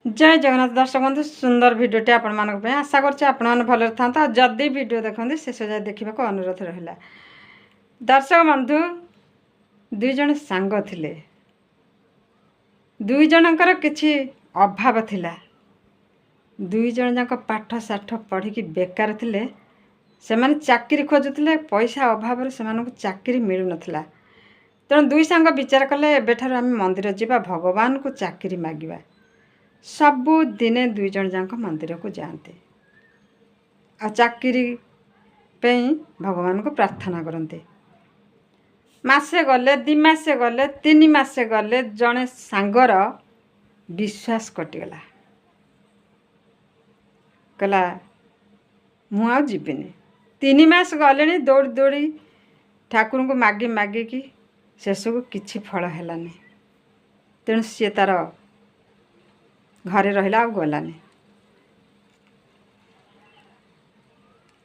जय जगन्नाथ दर्शक बंधु सुंदर भिडटे आपण मानक आशा करछे आपण मन भले था जदि वीडियो देखते शेष जाए देखा अनुरोध रहा। दर्शक बंधु दुई जन सांग थिले, दुई जनकर किछि अभाव थिला, दुई जन जाक पाठ साठ पढ़ी बेकार थिले, से माने चाकरी खोजुले, पैसा अभाव से चाकरी मिलु नथिला। तेणु दुई सांग विचार कले एबेठार आम मंदिर जीवा भगवान को चाकरी मागिबा। सबु दिने दुई जन जाक मंदिर को जाते आ चाकरी पे भगवान को प्रार्थना करते। मासे गले, दी मासे गले, 3 मासे गले, जड़े सांगर विश्वास कटिगला, कहला मु आ जीविनी। 3 मास गले दौड़ी दौड़ी ठाकुर को मागी मागी कि शेष को किछि फल हेलानी। तेणु सी तार घरे रहिला आ गलानी।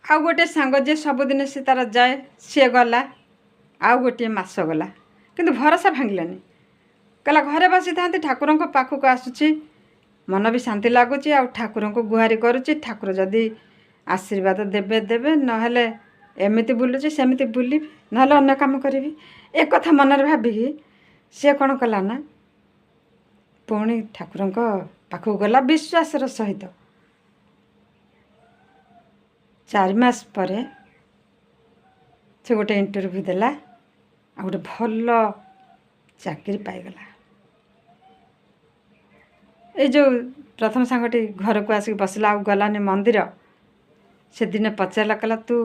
आ गोटे सांग जे सबुदिन सी तार जाए सी गला, आ गोटे मास गला किंतु भरोसा भांगिलानी। कहला घरे बसी था ठाकुर पाखक आसुची, मन भी शांति लगुच, आ ठाकुर को गुहारी करुच्ची। ठाकुर जदि आशीर्वाद देवे देवे, नहेले एमती बुलुची सेमती बुलि, नहेले अन्य काम करी। एक कथा मन भाविकी सी कौन कला ना पुणी ठाकुर पाखक गला विश्वासर सहित। 4 मास पर से गोटे इंटरव्यू देला, आ गोटे भल चाकरी पाईगला। ये जो प्रथम सांगटी घर को आसिक बसला आ गलानी मंदिर, से दिने पचारा, कहला तू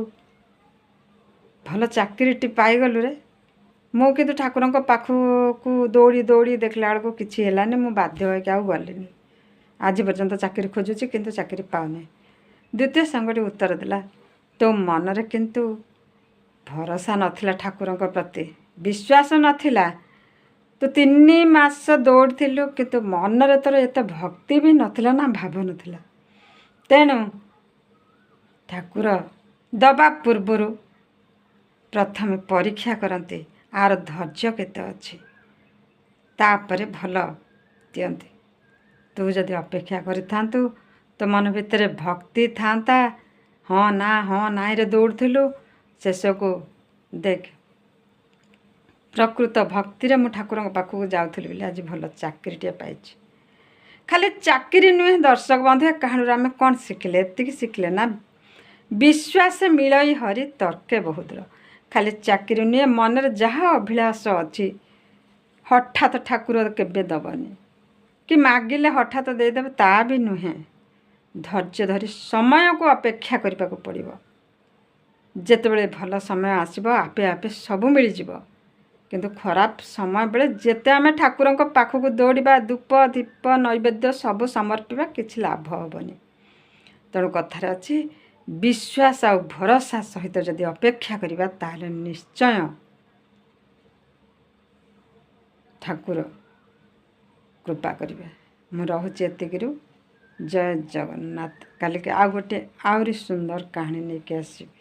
भल चाकरीटी पाईगलु रे। मु किंतु ठाकुर पाखक दौड़ी दौड़ी देखला बेलू किसी है मु बाध्य हो गलिनी। आज पर्यंत चाकरी खोजुची किंतु चाकरी पाऊनी। द्वितीय सांगटी उत्तर देला, तो मनरे किंतु भरोसा नथिला, ठाकुर प्रति विश्वास नथिला। तो 3 मास दौड़िलु किंतु मनरे तोर एत भक्ति भी नथिला ना भाव नथिला। तेणु ठाकुर दबा पूर्वर प्रथम परीक्षा करते आर धैर्य केते अच्छी, तापरे भल दियंती। तू जदि अपेक्षा करि थांतु, तो मन भितर भक्ति थांता, हाँ ना रे दौड़ुलु, शेष को देख प्रकृत भक्ति रे मु ठाकुर पाखक जाऊली बोली आज भल चाकरीटे पाई। खाली चाकरी नुहे दर्शक बंधु, कहानी आम कौन शिखिले? एति शिखिले ना विश्वास मिलई हरि तर्के बहुदूर। खाली चाकरी नुहे, मनरे जहाँ अभिलाष अच्छी हठात ठाकुर केबे दबनी, कि मागिले हठात देदेव, ता भी नुहे। धैर्य धरी समय को अपेक्षा करने को पड़ो। जितेबले भल समय आसब आपे आपे सब मिल जाव, किंतु खराब समय बेले जेते आम ठाकुर पाखक दौड़ा, धूप दीप नैवेद्य सब समर्पिबा, किछि लाभ हेबनी। तेणु कथार अच्छी विश्वास आ भरोसा सहित जदि अपेक्षा करिबा, ताहले निश्चय ठाकुर कृपा करिबे। मु रहुछि एतिकिरु। जय जगन्नाथ। काली के आ गोटे आउरी सुंदर कहानी लेके आसीबी।